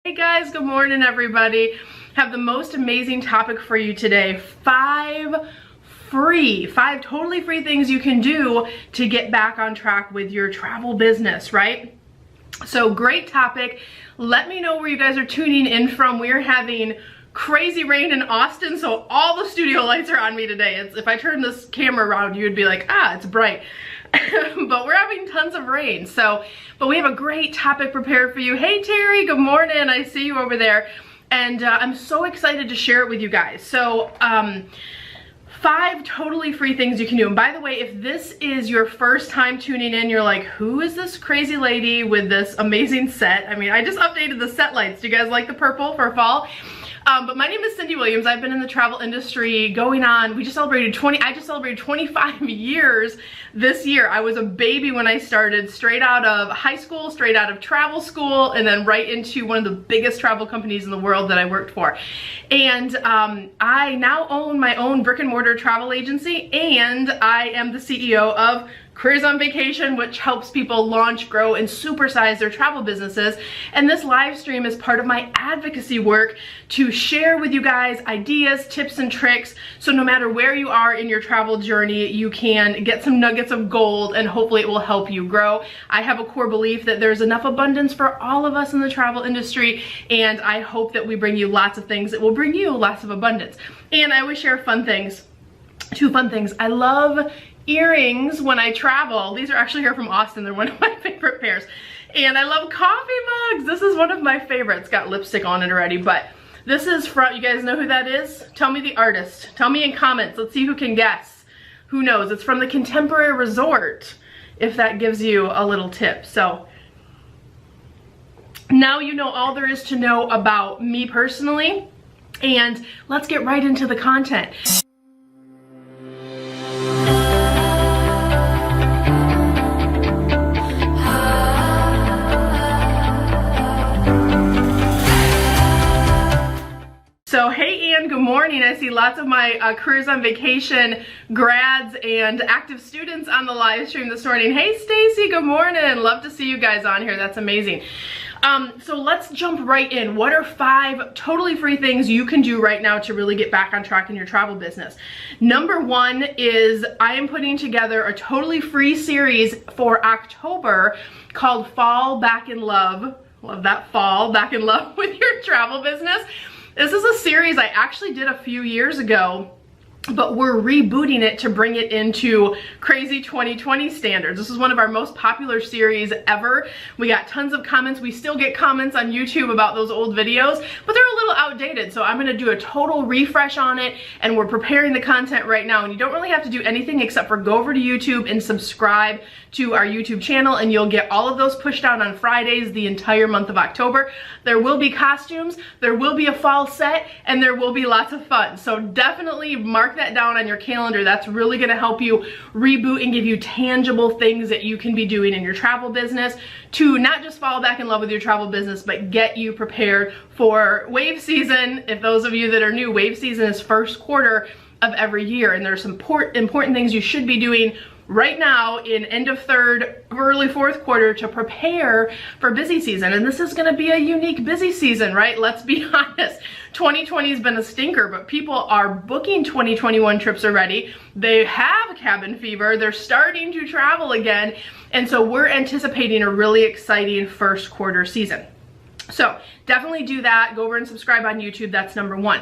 Hey guys, good morning everybody. Have the most amazing topic for you today. Five totally free things you can do to get back on track with your travel business, right? So great topic. Let me know where you guys are tuning in from. We're having crazy rain in Austin, so all the studio lights are on me today. If I turn this camera around, you'd be like, ah, it's bright. But we're having tons of rain, but we have a great topic prepared for you. Hey Terry, good morning. I see you over there, and I'm so excited to share it with you guys. So 5 totally free things you can do. And by the way, if this is your first time tuning in, you're like, who is this crazy lady with this amazing set? I mean, I just updated the set lights. Do you guys like the purple for fall? But my name is Cindy Williams. I've been in the travel industry going on, I just celebrated 25 years this year. I was a baby when I started, straight out of high school, straight out of travel school, and then right into one of the biggest travel companies in the world that I worked for. And I now own my own brick and mortar travel agency, and I am the CEO of Careers on Vacation, which helps people launch, grow, and supersize their travel businesses. And this live stream is part of my advocacy work to share with you guys ideas, tips, and tricks, so no matter where you are in your travel journey, you can get some nuggets of gold, and hopefully it will help you grow. I have a core belief that there's enough abundance for all of us in the travel industry, and I hope that we bring you lots of things that will bring you lots of abundance. And I always share fun things. 2 fun things. I love earrings when I travel. These are actually here from Austin. They're one of my favorite pairs. And I love coffee mugs. This is one of my favorites. Got lipstick on it already, but this is from, you guys know who that is? Tell me the artist. Tell me in comments. Let's see who can guess. Who knows? It's from the Contemporary Resort, if that gives you a little tip. So now you know all there is to know about me personally, and let's get right into the content. So hey Ann, good morning. I see lots of my Careers on Vacation grads and active students on the live stream this morning. Hey Stacy, good morning. Love to see you guys on here. That's amazing. So let's jump right in. What are 5 totally free things you can do right now to really get back on track in your travel business? Number 1 is I am putting together a totally free series for October called Fall Back in Love. Love that, Fall Back in Love with your travel business. This is a series I actually did a few years ago, but we're rebooting it to bring it into crazy 2020 standards. This is one of our most popular series ever. We got tons of comments. We still get comments on YouTube about those old videos, but they're a little outdated. So I'm gonna do a total refresh on it, and we're preparing the content right now. And you don't really have to do anything except for go over to YouTube and subscribe to our YouTube channel, and you'll get all of those pushed out on Fridays the entire month of October. There will be costumes, there will be a fall set, and there will be lots of fun. So definitely mark that down on your calendar. That's really gonna help you reboot and give you tangible things that you can be doing in your travel business to not just fall back in love with your travel business, but get you prepared for wave season. If those of you that are new, wave season is first quarter of every year, and there's some important things you should be doing right now in end of 3rd, early 4th quarter to prepare for busy season. And this is gonna be a unique busy season, right? Let's be honest. 2020 has been a stinker, but people are booking 2021 trips already. They have cabin fever. They're starting to travel again. And so we're anticipating a really exciting first quarter season. So definitely do that. Go over and subscribe on YouTube. That's number 1.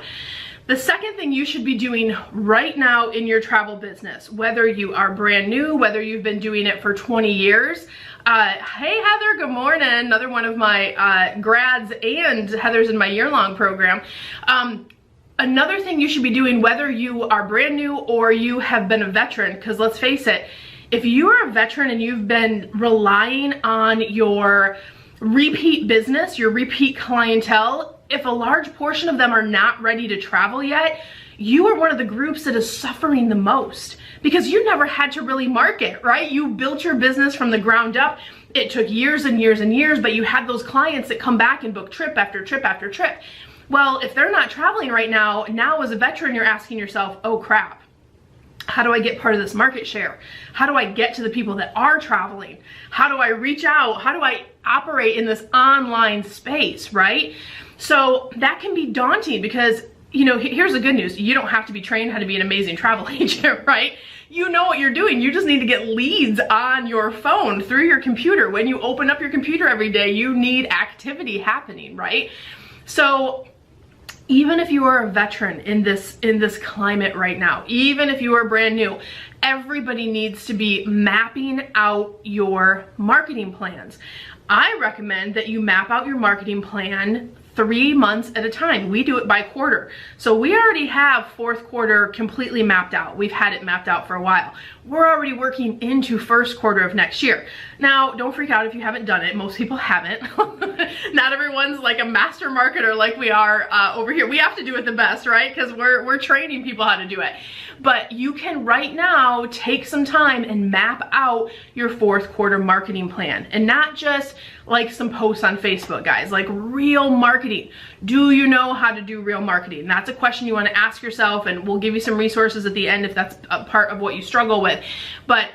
The second thing you should be doing right now in your travel business, whether you are brand new, whether you've been doing it for 20 years. Hey Heather, good morning. Another one of my grads, and Heather's in my year-long program. Another thing you should be doing, whether you are brand new or you have been a veteran, because let's face it, if you are a veteran and you've been relying on your repeat business, your repeat clientele, if a large portion of them are not ready to travel yet, you are one of the groups that is suffering the most, because you never had to really market, right? You built your business from the ground up. It took years and years and years, but you had those clients that come back and book trip after trip after trip. Well, if they're not traveling right now as a veteran, you're asking yourself, oh crap, How do I get part of this market share? How do I get to the people that are traveling? How do I reach out? How do I operate in this online space, right? So that can be daunting because, you know, here's the good news. You don't have to be trained how to be an amazing travel agent, right? You know what you're doing. You just need to get leads on your phone through your computer. When you open up your computer every day, you need activity happening, right? So even if you are a veteran in this climate right now, even if you are brand new, everybody needs to be mapping out your marketing plans. I recommend that you map out your marketing plan 3 months at a time. We do it by quarter. So we already have fourth quarter completely mapped out. We've had it mapped out for a while. We're already working into first quarter of next year. Now, don't freak out if you haven't done it. Most people haven't. Not everyone's like a master marketer like we are over here. We have to do it the best, right? Because we're training people how to do it. But you can right now take some time and map out your fourth quarter marketing plan, and not just like some posts on Facebook, guys, like real marketing. Do you know how to do real marketing? That's a question you want to ask yourself, and we'll give you some resources at the end if that's a part of what you struggle with. But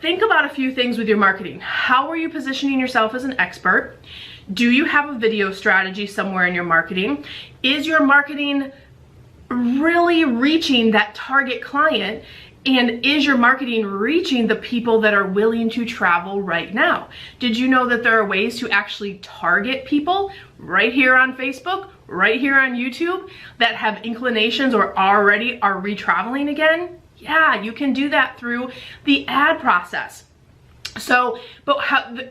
think about a few things with your marketing. How are you positioning yourself as an expert? Do you have a video strategy somewhere in your marketing? Is your marketing really reaching that target client? And is your marketing reaching the people that are willing to travel right now? Did you know that there are ways to actually target people right here on Facebook, right here on YouTube, that have inclinations or already are retraveling again? Yeah, you can do that through the ad process. So, but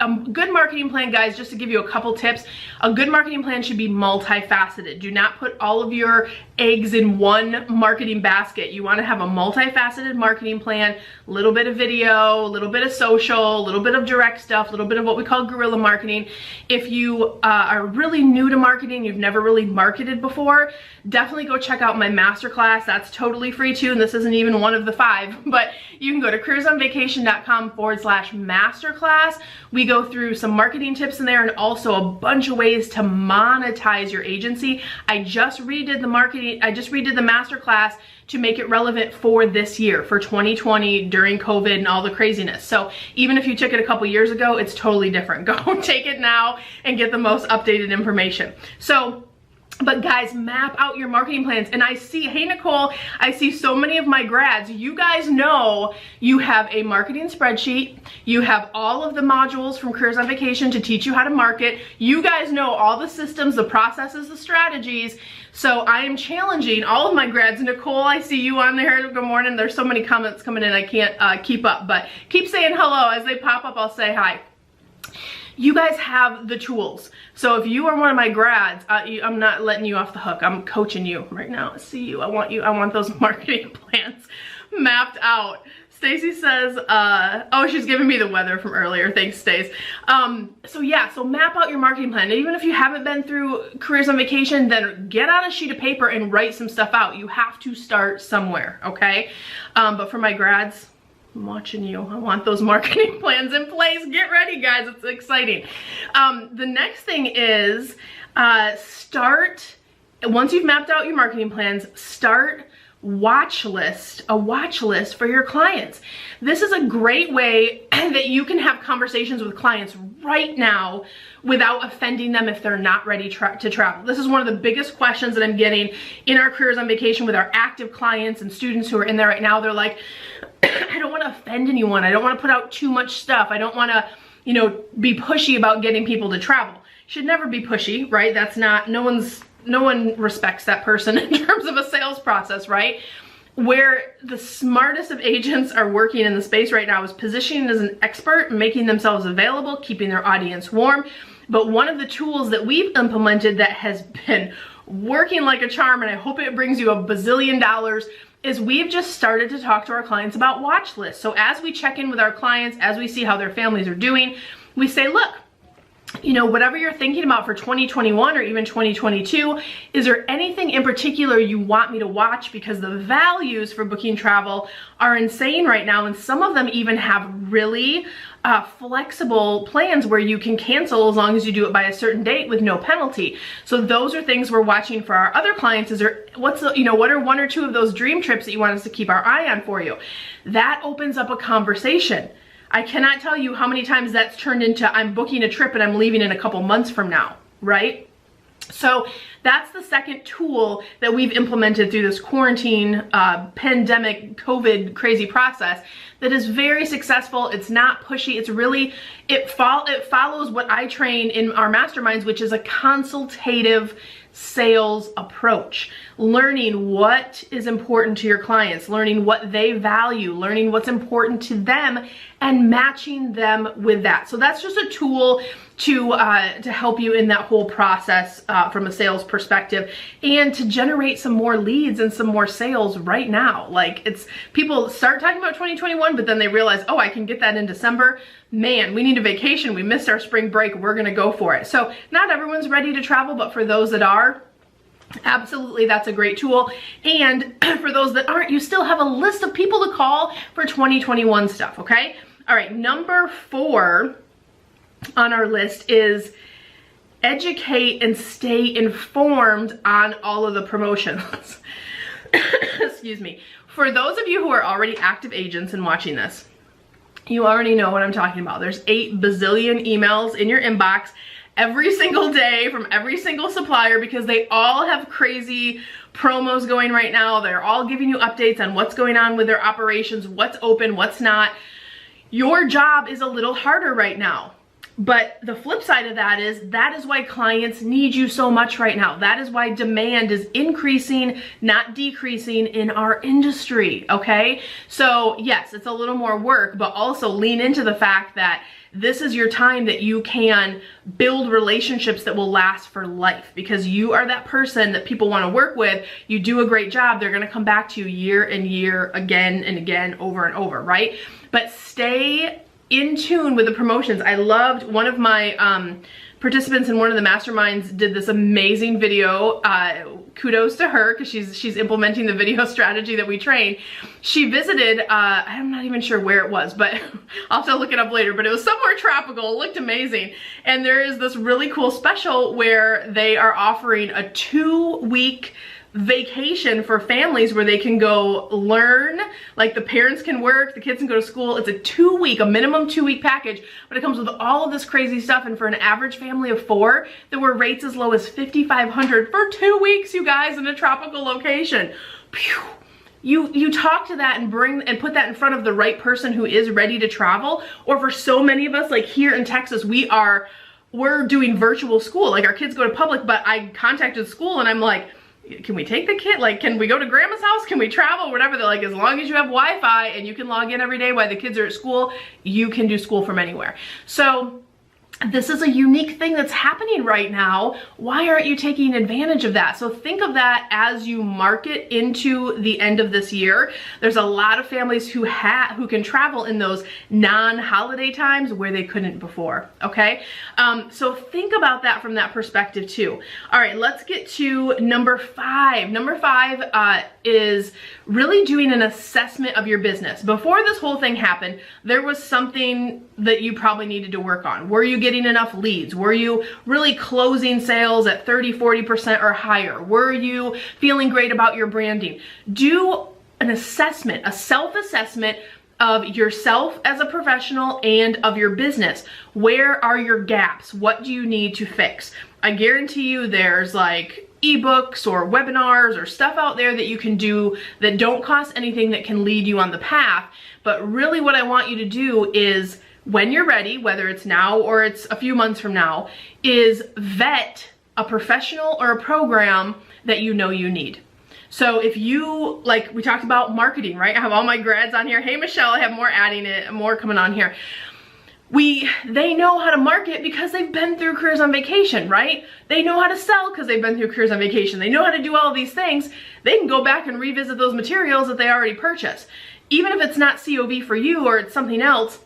a good marketing plan, guys, just to give you a couple tips, a good marketing plan should be multifaceted. Do not put all of your eggs in one marketing basket. You want to have a multifaceted marketing plan, a little bit of video, a little bit of social, a little bit of direct stuff, a little bit of what we call guerrilla marketing. If you are really new to marketing, you've never really marketed before, definitely go check out my masterclass. That's totally free too, and this isn't even one of the 5, but you can go to careersonvacation.com/masterclass. We go through some marketing tips in there and also a bunch of ways to monetize your agency. I just redid the masterclass to make it relevant for this year, for 2020, during COVID and all the craziness. So even if you took it a couple years ago, it's totally different. Go take it now and get the most updated information. So, but guys, map out your marketing plans. And I see, hey Nicole, I see so many of my grads, you guys know you have a marketing spreadsheet, you have all of the modules from Careers on Vacation to teach you how to market, you guys know all the systems, the processes, the strategies. So I am challenging all of my grads. Nicole, I see you on there, good morning. There's so many comments coming in, I can't keep up, but keep saying hello. As they pop up, I'll say hi. You guys have the tools. So if you are one of my grads, I'm not letting you off the hook. I'm coaching you right now. I see you. I want those marketing plans mapped out. Stacy says, oh, she's giving me the weather from earlier. Thanks, Stace. So yeah, so map out your marketing plan. And even if you haven't been through Careers on Vacation, then get out a sheet of paper and write some stuff out. You have to start somewhere, okay? But for my grads, I'm watching you. I want those marketing plans in place. Get ready, guys. It's exciting. The next thing is once you've mapped out your marketing plans, start a watch list for your clients. This is a great way that you can have conversations with clients right now without offending them if they're not ready to travel. This is one of the biggest questions that I'm getting in our Careers on Vacation with our active clients and students who are in there right now. They're like, I don't want to offend anyone. I don't want to put out too much stuff. I don't want to, you know, be pushy about getting people to travel. You should never be pushy, right? That's not, no one respects that person in terms of a sales process, right? Where the smartest of agents are working in the space right now is positioning as an expert, making themselves available, keeping their audience warm. But one of the tools that we've implemented that has been working like a charm, and I hope it brings you a bazillion dollars, is we've just started to talk to our clients about watch lists. So as we check in with our clients, as we see how their families are doing, we say, look, you know, whatever you're thinking about for 2021 or even 2022, is there anything in particular you want me to watch? Because the values for booking travel are insane right now, and some of them even have really flexible plans where you can cancel as long as you do it by a certain date with no penalty. So those are things we're watching for our other clients. Is there, what are 1 or 2 of those dream trips that you want us to keep our eye on for you? That opens up a conversation. I cannot tell you how many times that's turned into I'm booking a trip and I'm leaving in a couple months from now, right? So that's the second tool that we've implemented through this quarantine, pandemic, COVID crazy process that is very successful. It's not pushy. It's really, it follows what I train in our masterminds, which is a consultative sales approach. Learning what is important to your clients, learning what they value, learning what's important to them, and matching them with that. So that's just a tool to help you in that whole process from a sales perspective, and to generate some more leads and some more sales right now. Like, it's, people start talking about 2021, but then they realize, oh, I can get that in December. Man, we need a vacation. We missed our spring break. We're gonna go for it. So not everyone's ready to travel, but for those that are, absolutely, that's a great tool. And for those that aren't, you still have a list of people to call for 2021 stuff, okay? All right, number 4 on our list is educate and stay informed on all of the promotions. Excuse me. For those of you who are already active agents and watching this, you already know what I'm talking about. There's 8 bazillion emails in your inbox every single day from every single supplier, because they all have crazy promos going right now. They're all giving you updates on what's going on with their operations, what's open, what's not. Your job is a little harder right now. But the flip side of that is why clients need you so much right now. That is why demand is increasing, not decreasing in our industry, okay? So yes, it's a little more work, but also lean into the fact that this is your time that you can build relationships that will last for life, because you are that person that people want to work with. You do a great job. They're going to come back to you year and year, again and again, over and over, right? But stay in tune with the promotions. I loved one of my participants in one of the masterminds did this amazing video. Kudos to her, because she's implementing the video strategy that we train. She visited, I'm not even sure where it was, but I'll have to look it up later, but it was somewhere tropical. It looked amazing. And there is this really cool special where they are offering a 2-week vacation for families where they can go learn, like the parents can work, the kids can go to school. It's a minimum 2-week package, but it comes with all of this crazy stuff. And for an average family of 4, there were rates as low as $5,500 for 2 weeks, you guys, in a tropical location. Phew. You talk to that and put that in front of the right person who is ready to travel. Or for so many of us, like here in Texas, we're doing virtual school. Like, our kids go to public, but I contacted school and I'm like, can we take the kid? Like, can we go to grandma's house? Can we travel? Whatever. They're like, as long as you have Wi-Fi and you can log in every day while the kids are at school, you can do school from anywhere. So this is a unique thing that's happening right now. Why aren't you taking advantage of that? So think of that as you market into the end of this year. There's a lot of families who can travel in those non-holiday times where they couldn't before, okay? So think about that from that perspective too. All right, let's get to number 5. Number 5 is really doing an assessment of your business. Before this whole thing happened, there was something that you probably needed to work on. Were you getting enough leads? Were you really closing sales at 30-40% or higher? Were you feeling great about your branding? Do an assessment, a self-assessment of yourself as a professional and of your business. Where are your gaps? What do you need to fix? I guarantee you there's like ebooks or webinars or stuff out there that you can do that don't cost anything, that can lead you on the path. But really what I want you to do is, when you're ready, whether it's now or it's a few months from now, is vet a professional or a program that you know you need. So if you, like we talked about marketing, right? I have all my grads on here. Hey, Michelle, I have more coming on here. They know how to market because they've been through Careers on Vacation, right? They know how to sell because they've been through Careers on Vacation. They know how to do all of these things. They can go back and revisit those materials that they already purchased. Even if it's not COV for you or it's something else,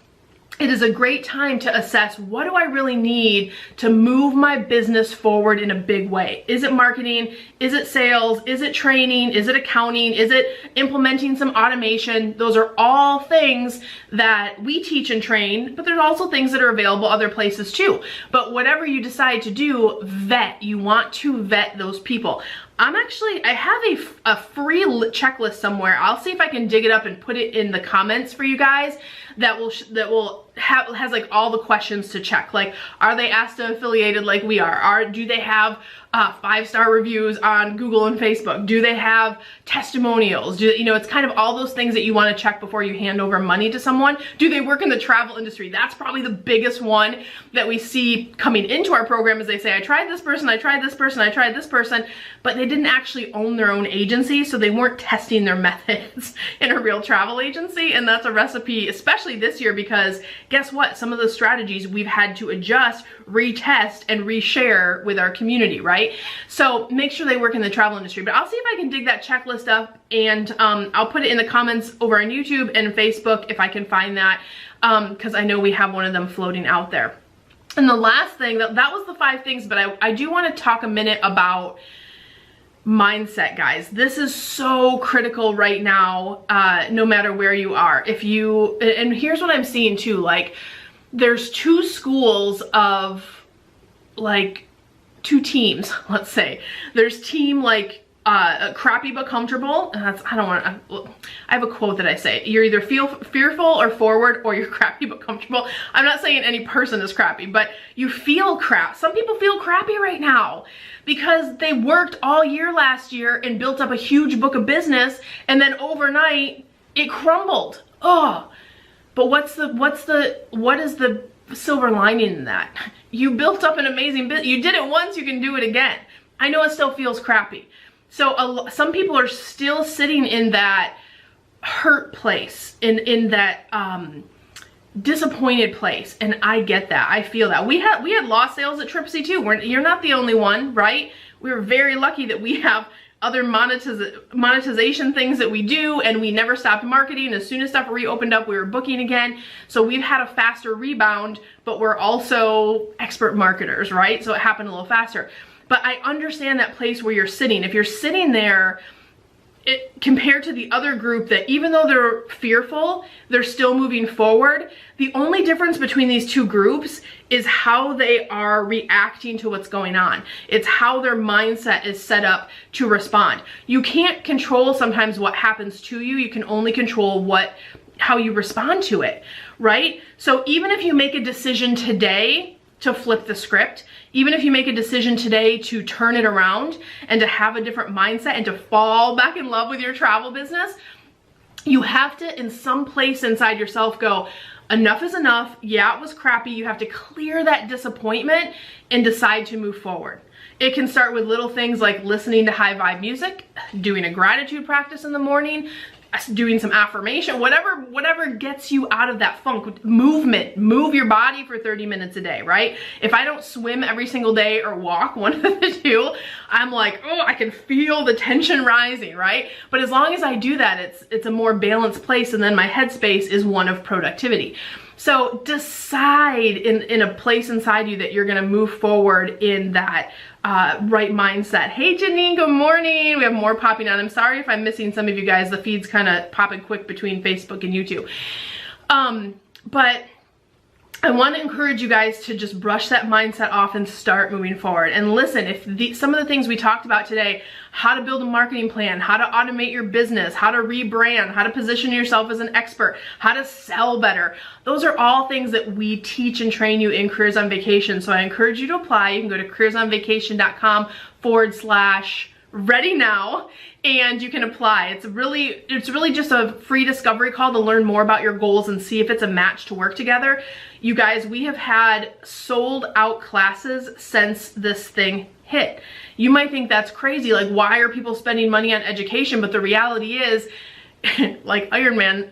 it is a great time to assess, what do I really need to move my business forward in a big way? Is it marketing? Is it sales? Is it training? Is it accounting? Is it implementing some automation? Those are all things that we teach and train, but there's also things that are available other places too. But whatever you decide to do, vet. You want to vet those people. I have a free checklist somewhere. I'll see if I can dig it up and put it in the comments for you guys that has like all the questions to check. Like, are they ASTA affiliated like we are? Do they have 5-star reviews on Google and Facebook? Do they have testimonials? It's kind of all those things that you want to check before you hand over money to someone. Do they work in the travel industry? That's probably the biggest one that we see coming into our program, is they say, I tried this person, I tried this person, I tried this person, but they didn't actually own their own agency, so they weren't testing their methods in a real travel agency. And that's a recipe, especially this year, because guess what? Some of the strategies we've had to adjust, retest, and reshare with our community, right? So make sure they work in the travel industry. But I'll see if I can dig that checklist up, and I'll put it in the comments over on YouTube and Facebook if I can find that, because I know we have one of them floating out there. And the last thing, that was the 5 things, but I do want to talk a minute about mindset, guys. This is so critical right now, no matter where you are. And here's what I'm seeing too, like, there's 2 schools of, like, 2 teams, let's say. There's team like crappy but comfortable. And I have a quote that I say, you're either fearful or forward, or you're crappy but comfortable. I'm not saying any person is crappy, but you feel crap. Some people feel crappy right now because they worked all year last year and built up a huge book of business, and then overnight it crumbled. Oh, but what is the silver lining in that? You built up an amazing business. You did it once, you can do it again. I know it still feels crappy. So some people are still sitting in that hurt place, in that disappointed place, and I get that. I feel that. We had lost sales at Tripsy too. You're not the only one, right? We were very lucky that we have other monetization things that we do, and we never stopped marketing. As soon as stuff reopened up, we were booking again. So we've had a faster rebound, but we're also expert marketers, right? So it happened a little faster. But I understand that place where you're sitting. If you're sitting there, compared to the other group that even though they're fearful, they're still moving forward. The only difference between these 2 groups is how they are reacting to what's going on. It's how their mindset is set up to respond. You can't control sometimes what happens to you. You can only control how you respond to it, right? So even if you make a decision today to flip the script, even if you make a decision today to turn it around and to have a different mindset and to fall back in love with your travel business, you have to, in some place inside yourself, go, enough is enough. Yeah, it was crappy. You have to clear that disappointment and decide to move forward. It can start with little things like listening to high vibe music, doing a gratitude practice in the morning, doing some affirmation, whatever gets you out of that funk. Movement, move your body for 30 minutes a day, right? If I don't swim every single day or walk, one of the 2, I'm like, oh, I can feel the tension rising, right? But as long as I do that, it's a more balanced place, and then my headspace is one of productivity. So decide in a place inside you that you're gonna move forward in that right mindset. Hey Janine, good morning. We have more popping on. I'm sorry if I'm missing some of you guys. The feed's kind of popping quick between Facebook and YouTube. But I want to encourage you guys to just brush that mindset off and start moving forward. And listen, if some of the things we talked about today, how to build a marketing plan, how to automate your business, how to rebrand, how to position yourself as an expert, how to sell better, those are all things that we teach and train you in Careers on Vacation. So I encourage you to apply. You can go to careersonvacation.com/ready now, and you can apply. It's really just a free discovery call to learn more about your goals and see if it's a match to work together. You guys, we have had sold out classes since this thing hit. You might think that's crazy, like why are people spending money on education? But the reality is, like Iron Man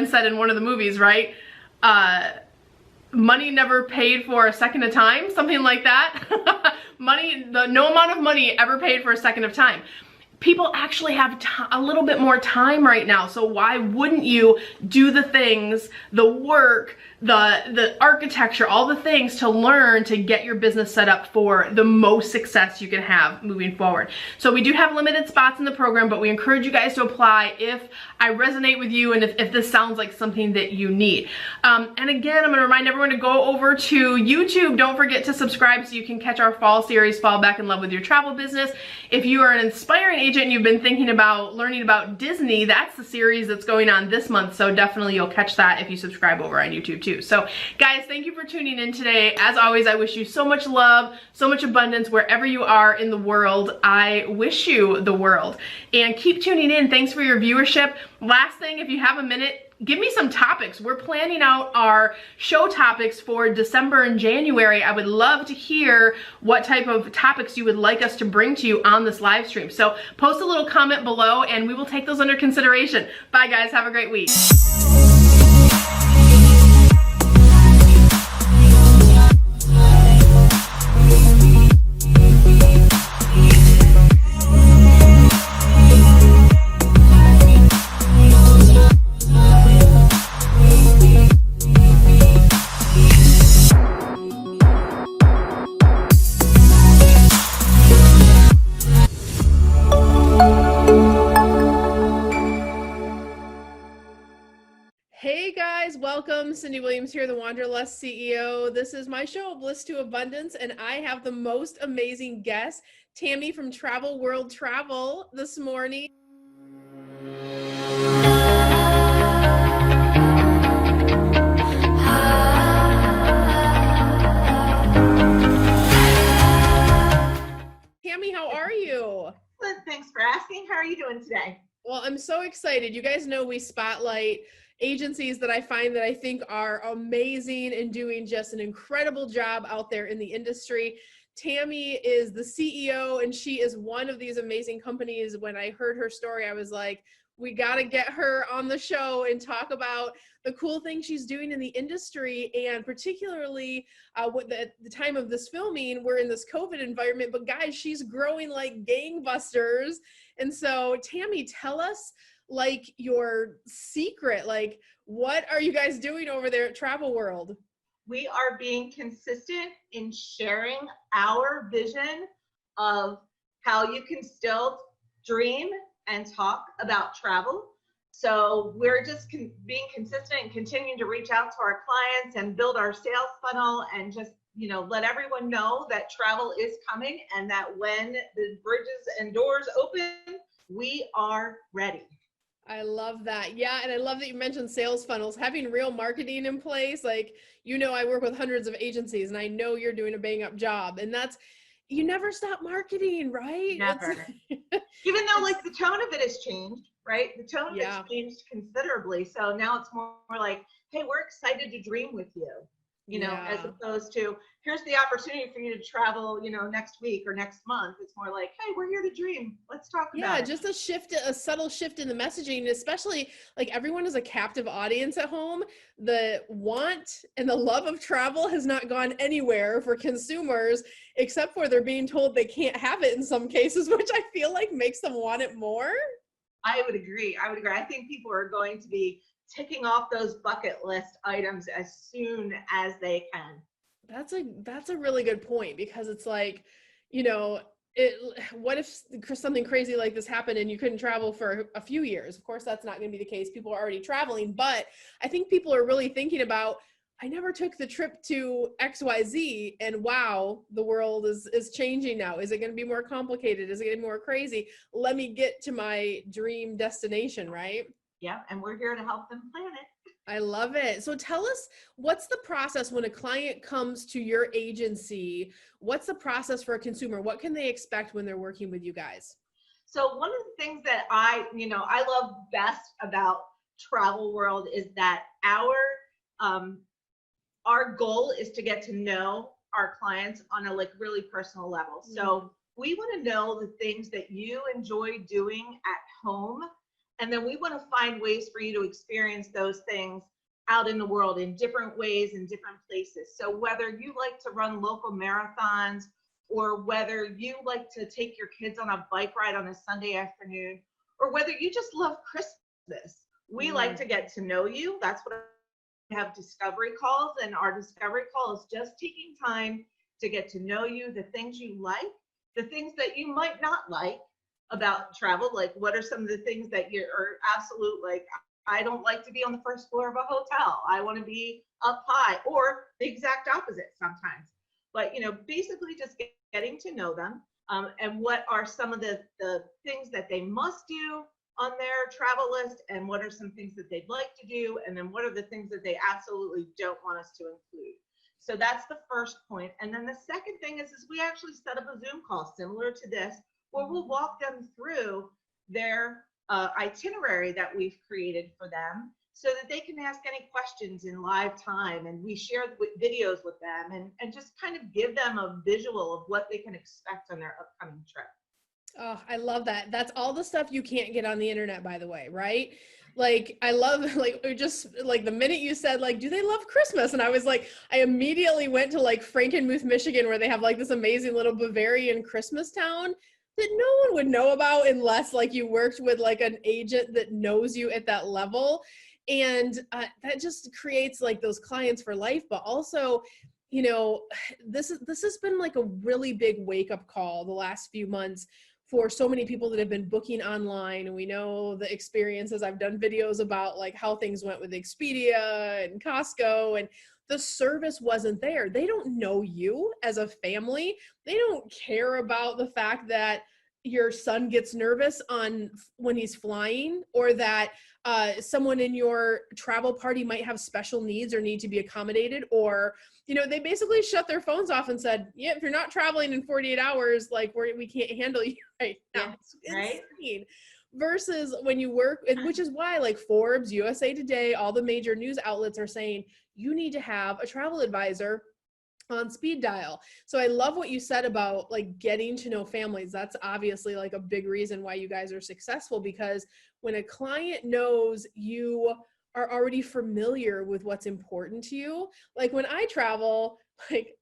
said in one of the movies, right? Money never paid for a second of time, something like that. No amount of money ever paid for a second of time. People actually have a little bit more time right now, so why wouldn't you do the things, the work, the architecture, all the things to learn to get your business set up for the most success you can have moving forward. So we do have limited spots in the program, but we encourage you guys to apply if I resonate with you and if this sounds like something that you need. And again, I'm going to remind everyone to go over to YouTube. Don't forget to subscribe so you can catch our fall series, Fall Back in Love with Your Travel Business. If you are an inspiring agent and you've been thinking about learning about Disney, that's the series that's going on this month. So definitely you'll catch that if you subscribe over on YouTube too. So guys, thank you for tuning in today. As always, I wish you so much love, so much abundance wherever you are in the world. I wish you the world. And keep tuning in. Thanks for your viewership. Last thing, if you have a minute, give me some topics. We're planning out our show topics for December and January. I would love to hear what type of topics you would like us to bring to you on this live stream. So post a little comment below and we will take those under consideration. Bye guys, have a great week. Hey guys, welcome. Cindy Williams here, the Wanderlust CEO. This is my show, Bliss to Abundance, and I have the most amazing guest, Tammy from Travel World Travel this morning. Tammy, how are you? Good, thanks for asking. How are you doing today? Well, I'm so excited. You guys know we spotlight agencies that I find that I think are amazing and doing just an incredible job out there in the industry. Tammy is the CEO and she is one of these amazing companies. When I heard her story, I was like, we got to get her on the show and talk about the cool things she's doing in the industry. And particularly with the time of this filming, we're in this COVID environment, but guys, she's growing like gangbusters. And so Tammy, tell us like your secret, like what are you guys doing over there at Travel World? We are being consistent in sharing our vision of how you can still dream and talk about travel. So we're just being consistent and continuing to reach out to our clients and build our sales funnel and just, you know, let everyone know that travel is coming and that when the bridges and doors open, we are ready. I love that. Yeah. And I love that you mentioned sales funnels, having real marketing in place. Like, you know, I work with hundreds of agencies and I know you're doing a bang up job, and that's, you never stop marketing, right? Never. Even though like the tone of it has changed, right? The tone of it's changed considerably. So now it's more like, hey, we're excited to dream with you, you know, as opposed to here's the opportunity for you to travel, you know, next week or next month. It's more like, hey, we're here to dream. Let's talk about it. Just a shift, a subtle shift in the messaging, especially like everyone is a captive audience at home. The want and the love of travel has not gone anywhere for consumers, except for they're being told they can't have it in some cases, which I feel like makes them want it more. I would agree. I think people are going to be ticking off those bucket list items as soon as they can. That's a really good point, because it's like, you know, what if something crazy like this happened and you couldn't travel for a few years? Of course, that's not going to be the case. People are already traveling, but I think people are really thinking about, I never took the trip to XYZ and wow, the world is changing now. Is it going to be more complicated? Is it getting more crazy? Let me get to my dream destination, right? Yeah, and we're here to help them plan it. I love it. So tell us, what's the process when a client comes to your agency? What's the process for a consumer? What can they expect when they're working with you guys? So one of the things that I love best about Travel World is that our goal is to get to know our clients on a like really personal level. So we want to know the things that you enjoy doing at home. And then we want to find ways for you to experience those things out in the world in different ways in different places. So whether you like to run local marathons or whether you like to take your kids on a bike ride on a Sunday afternoon, or whether you just love Christmas, we like to get to know you. That's what have discovery calls, and our discovery call is just taking time to get to know you, the things you like, the things that you might not like about travel. Like, what are some of the things that you're absolute, like, I don't like to be on the first floor of a hotel. I want to be up high, or the exact opposite sometimes. But, basically just getting to know them, and what are some of the things that they must do on their travel list, and what are some things that they'd like to do, and then what are the things that they absolutely don't want us to include. So that's the first point. And then the second thing is we actually set up a Zoom call similar to this, where we'll walk them through their itinerary that we've created for them, so that they can ask any questions in live time, and we share videos with them, and just kind of give them a visual of what they can expect on their upcoming trip. Oh, I love that. That's all the stuff you can't get on the internet, by the way, right? Like, I love, like, just like the minute you said, like, do they love Christmas? And I was like, I immediately went to like Frankenmuth, Michigan, where they have like this amazing little Bavarian Christmas town that no one would know about unless like you worked with like an agent that knows you at that level. And that just creates like those clients for life. But also, this has been like a really big wake up call the last few months for so many people that have been booking online. And we know the experiences. I've done videos about like how things went with Expedia and Costco, and the service wasn't there. They don't know you as a family. They don't care about the fact that your son gets nervous when he's flying, or that someone in your travel party might have special needs or need to be accommodated, or they basically shut their phones off and said, yeah, if you're not traveling in 48 hours, like we can't handle you right now. Yeah, right? Insane. Versus when you work, which is why like Forbes, USA Today, all the major news outlets are saying you need to have a travel advisor on speed dial. So I love what you said about like getting to know families. That's obviously like a big reason why you guys are successful, because when a client knows you are already familiar with what's important to you, like when I travel, like,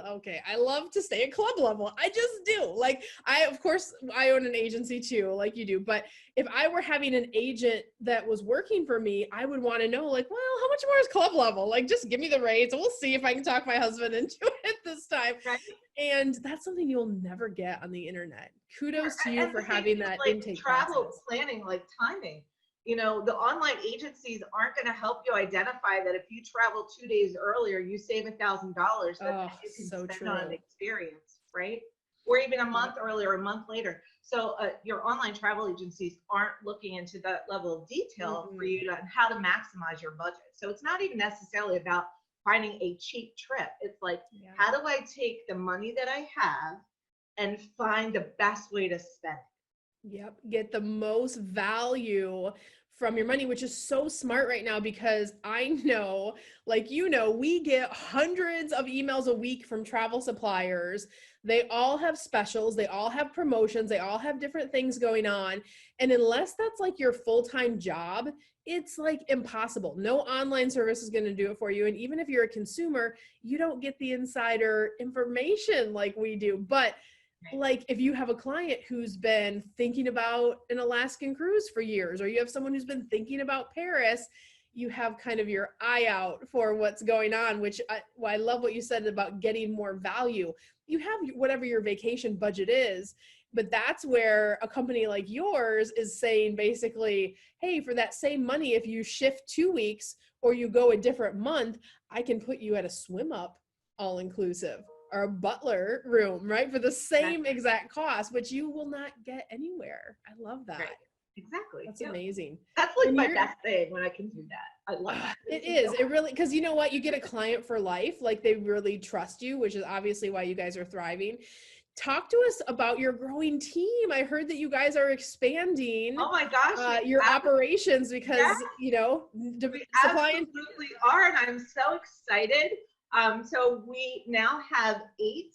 okay, I love to stay at club level. I just do. Like, of course, I own an agency too, like you do. But if I were having an agent that was working for me, I would want to know, like, well, how much more is club level? Like, just give me the rates. We'll see if I can talk my husband into it this time. Right. And that's something you'll never get on the internet. Kudos to you and for having that like intake travel process. planning, like timing. The online agencies aren't going to help you identify that if you travel 2 days earlier, you save $1,000 that you can so spend true. on an experience, right? Or even a month earlier, a month later. So your online travel agencies aren't looking into that level of detail for you on how to maximize your budget. So it's not even necessarily about finding a cheap trip. It's like, how do I take the money that I have and find the best way to spend it? Yep. Get the most value from your money, which is so smart right now, because I know, like, we get hundreds of emails a week from travel suppliers. They all have specials. They all have promotions. They all have different things going on. And unless that's like your full-time job, it's like impossible. No online service is going to do it for you. And even if you're a consumer, you don't get the insider information like we do. But like if you have a client who's been thinking about an Alaskan cruise for years, or you have someone who's been thinking about Paris, you have kind of your eye out for what's going on, which I love what you said about getting more value. You have whatever your vacation budget is, but that's where a company like yours is saying basically, hey, for that same money, if you shift 2 weeks or you go a different month, I can put you at a swim up all inclusive, or a butler room, right? For the same exact cost, which you will not get anywhere. I love that. Right. Exactly. That's amazing. That's like my best thing when I can do that. I love that. It is. It really, because you know what? You get a client for life. Like they really trust you, which is obviously why you guys are thriving. Talk to us about your growing team. I heard that you guys are expanding. Oh my gosh. Your operations, because, supplying. Absolutely are. And I'm so excited. So we now have 8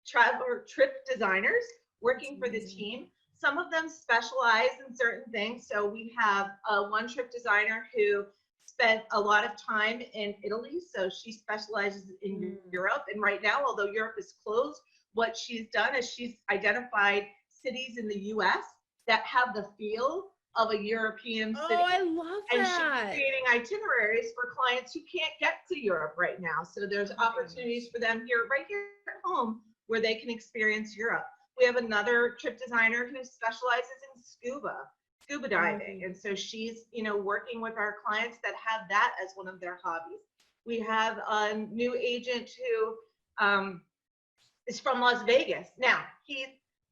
travel or trip designers working for the team. Some of them specialize in certain things. So we have one trip designer who spent a lot of time in Italy. So she specializes in Europe. And right now, although Europe is closed, what she's done is she's identified cities in the US that have the feel of a European city. Oh, I love And that. she's creating itineraries for clients who can't get to Europe right now. So there's opportunities for them right here at home, where they can experience Europe. We have another trip designer who specializes in scuba diving. And so she's, working with our clients that have that as one of their hobbies. We have a new agent who is from Las Vegas. Now,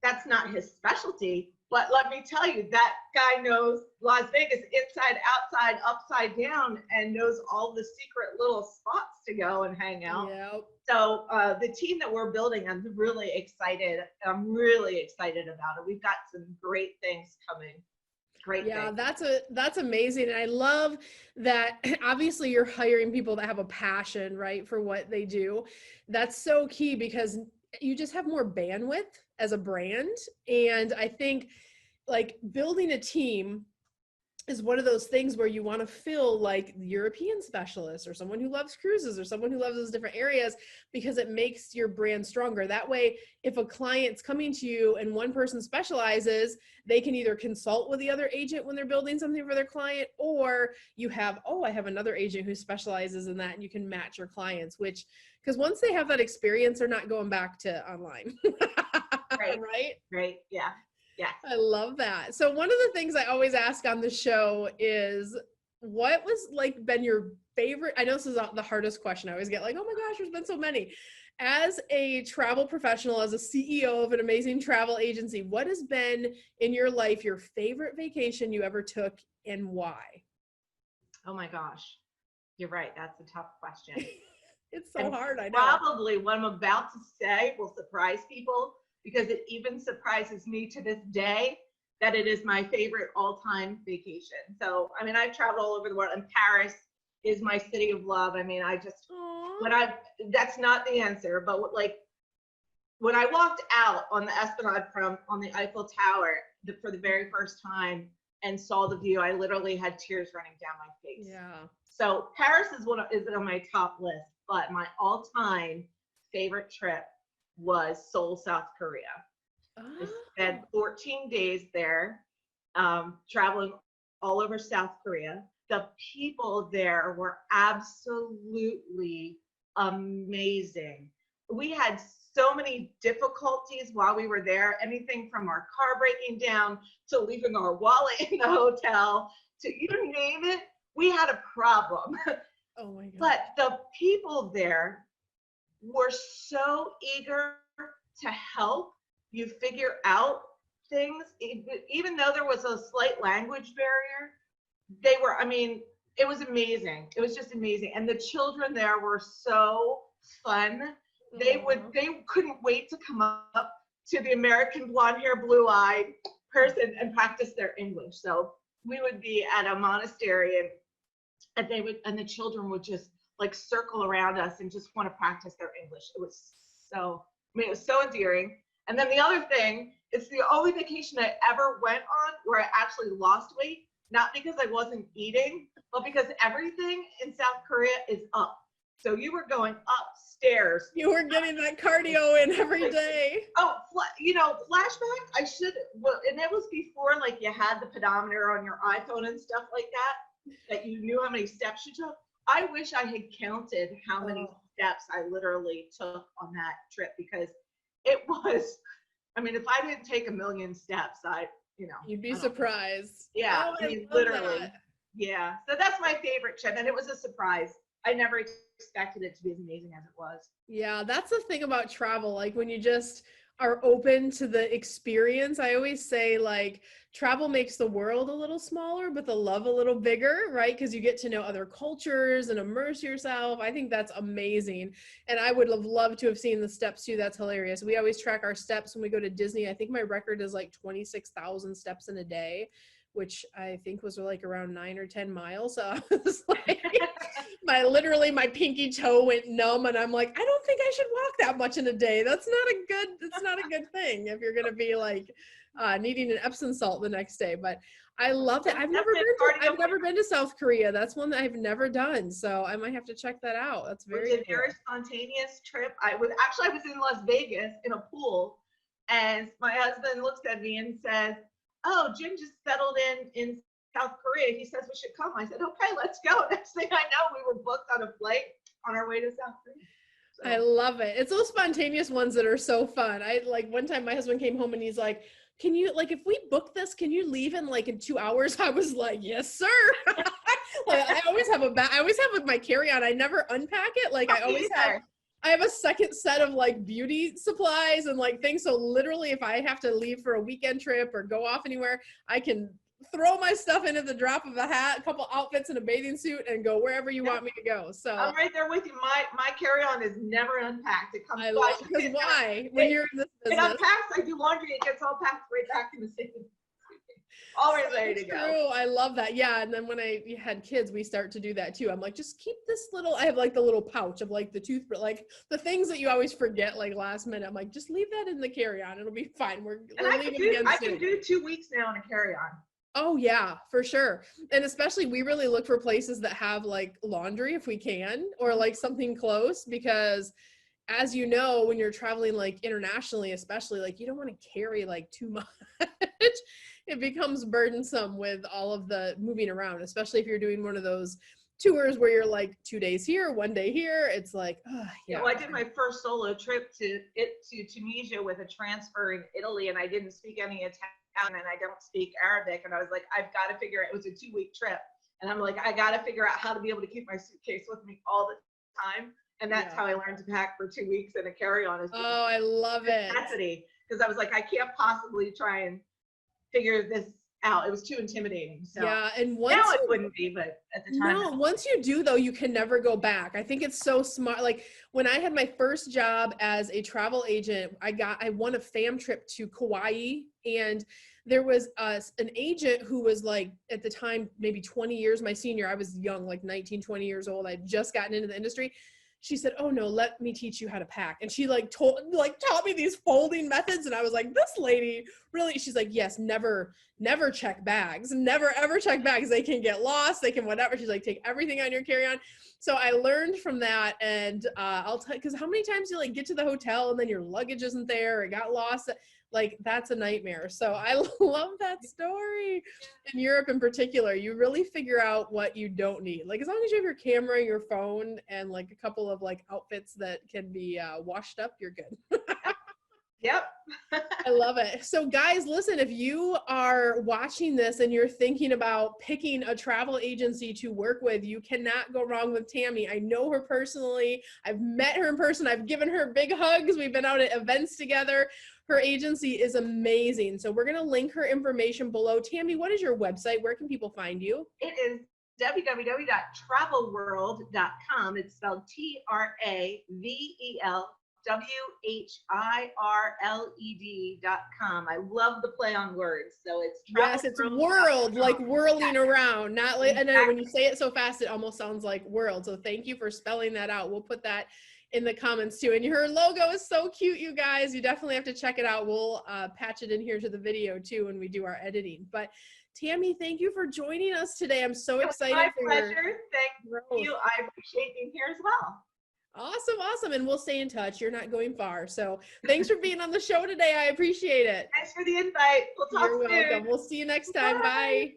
that's not his specialty, but let me tell you, that guy knows Las Vegas inside, outside, upside down, and knows all the secret little spots to go and hang out. Yep. So the team that we're building, I'm really excited. I'm really excited about it. We've got some great things coming. Yeah, that's amazing. And I love that obviously you're hiring people that have a passion, right, for what they do. That's so key, because you just have more bandwidth as a brand. And I think like building a team is one of those things where you want to fill like the European specialist or someone who loves cruises or someone who loves those different areas, because it makes your brand stronger. That way, if a client's coming to you and one person specializes, they can either consult with the other agent when they're building something for their client, or you have, oh, I have another agent who specializes in that, and you can match your clients, which, because once they have that experience, they're not going back to online. Right. Right? Yeah. Yeah. I love that. So one of the things I always ask on the show is, what was like been your favorite? I know this is the hardest question. I always get like, oh my gosh, there's been so many. As a travel professional, as a CEO of an amazing travel agency, what has been in your life your favorite vacation you ever took, and why? Oh my gosh. You're right. That's a tough question. It's so hard, I know. Probably what I'm about to say will surprise people, because it even surprises me to this day that it is my favorite all-time vacation. So, I mean, I've traveled all over the world, and Paris is my city of love. I mean, that's not the answer, but when I walked out on the Esplanade on the Eiffel Tower for the very first time and saw the view, I literally had tears running down my face. Yeah. So Paris is on my top list, but my all-time favorite trip was Seoul, South Korea. I spent 14 days there, traveling all over South Korea. The people there were absolutely amazing. We had so many difficulties while we were there, anything from our car breaking down to leaving our wallet in the hotel to you name it, we had a problem. Oh my God. But the people there were so eager to help you figure out things, even though there was a slight language barrier. It was amazing. It was just amazing. And the children there were so fun. They couldn't wait to come up to the American blonde hair, blue eyed person and practice their English. So we would be at a monastery, and the children would just like circle around us and just want to practice their English. It was so endearing. And then the other thing, it's the only vacation I ever went on where I actually lost weight, not because I wasn't eating, but because everything in South Korea is up. So you were going upstairs. You were getting that cardio in every day. Oh, flashback, and it was before like you had the pedometer on your iPhone and stuff like that you knew how many steps you took. I wish I had counted how many steps I literally took on that trip, because it was, if I didn't take 1 million steps, you'd be surprised. Yeah, literally. That. Yeah, so that's my favorite trip, and it was a surprise. I never expected it to be as amazing as it was. Yeah, that's the thing about travel. Like when you just are open to the experience, I always say like travel makes the world a little smaller, but the love a little bigger, right? Because you get to know other cultures and immerse yourself. I think that's amazing. And I would have loved to have seen the steps too. That's hilarious. We always track our steps when we go to Disney. I think my record is like 26,000 steps in a day, which I think was like around 9 or 10 miles. So I was like, my pinky toe went numb, and I'm like, I don't think I should walk that much in a day. That's not a good thing if you're going to be like needing an Epsom salt the next day. But I love it. I've never been to South Korea. That's one that I've never done. So I might have to check that out. That's very cool. Very spontaneous trip. I was in Las Vegas in a pool, and my husband looks at me and says, oh, Jim just settled in South Korea. He says we should come. I said, okay, let's go. Next thing I know, we were booked on a flight on our way to South Korea. So. I love it. It's those spontaneous ones that are so fun. I like one time my husband came home and he's like, can you, like, if we book this, can you leave in like in 2 hours? I was like, yes, sir. Like, I always have I always have with my carry-on. I never unpack it. Like I always have, I have a second set of like beauty supplies and like things. So literally if I have to leave for a weekend trip or go off anywhere, I can throw my stuff into the drop of a hat, a couple outfits and a bathing suit and go wherever you want me to go. So I'm right there with you. My carry-on is never unpacked. It comes because why? When you're in this business. It unpacks, I do laundry, it gets all packed right back in the same. Always ready to go. True. I love that. Yeah. And then when I had kids, we start to do that too. I'm like, just keep this little, I have like the little pouch of like the toothbrush, like the things that you always forget like last minute. I'm like, just leave that in the carry-on. It'll be fine. We're leaving again soon. I can do 2 weeks now in a carry-on. Oh yeah, for sure. And especially we really look for places that have like laundry if we can, or like something close, because as you know, when you're traveling like internationally, especially, like you don't want to carry like too much. It becomes burdensome with all of the moving around, especially if you're doing one of those tours where you're like 2 days here, 1 day here. It's like, yeah. Well, I did my first solo trip to Tunisia with a transfer in Italy, and I didn't speak any Italian and I don't speak Arabic. And I was like, I've got to figure it was a 2-week trip. And I'm like, I got to figure out how to be able to keep my suitcase with me all the time. And that's how I learned to pack for 2 weeks in a carry-on. Oh, I love it. Because I was like, I can't possibly try and figure this out. It was too intimidating. So yeah, and now it wouldn't be, but at the time. No, once you do though, you can never go back. I think it's so smart. Like when I had my first job as a travel agent, I won a fam trip to Kauai, and there was an agent who was like at the time maybe 20 years my senior. I was young, like 19, 20 years old. I'd just gotten into the industry. She said, oh no, let me teach you how to pack. And she taught me these folding methods. And I was like, this lady really, she's like, yes, never check bags. Never ever check bags. They can get lost. They can whatever. She's like, take everything on your carry-on. So I learned from that. And I'll tell you, because how many times you like get to the hotel and then your luggage isn't there, or it got lost. Like that's a nightmare. So I love that story. In Europe in particular, you really figure out what you don't need. Like as long as you have your camera, your phone, and like a couple of like outfits that can be washed up, you're good. Yep. I love it. So guys, listen, if you are watching this and you're thinking about picking a travel agency to work with, you cannot go wrong with Tammy. I know her personally. I've met her in person. I've given her big hugs. We've been out at events together. Her agency is amazing. So we're going to link her information below. Tammy, what is your website? Where can people find you? It is www.travelworld.com. It's spelled TravelWhirled.com. I love the play on words. So it's yes, it's world, like whirling around. Not like, and then when you say it so fast, it almost sounds like world. So thank you for spelling that out. We'll put that in the comments too. And her logo is so cute, you guys. You definitely have to check it out. We'll patch it in here to the video too when we do our editing. But Tammy, thank you for joining us today. I'm so excited. My pleasure. Thank you. I appreciate being here as well. Awesome. And we'll stay in touch. You're not going far. So thanks for being on the show today. I appreciate it. Thanks for the invite. We'll talk soon. You're welcome. We'll see you next time. Bye.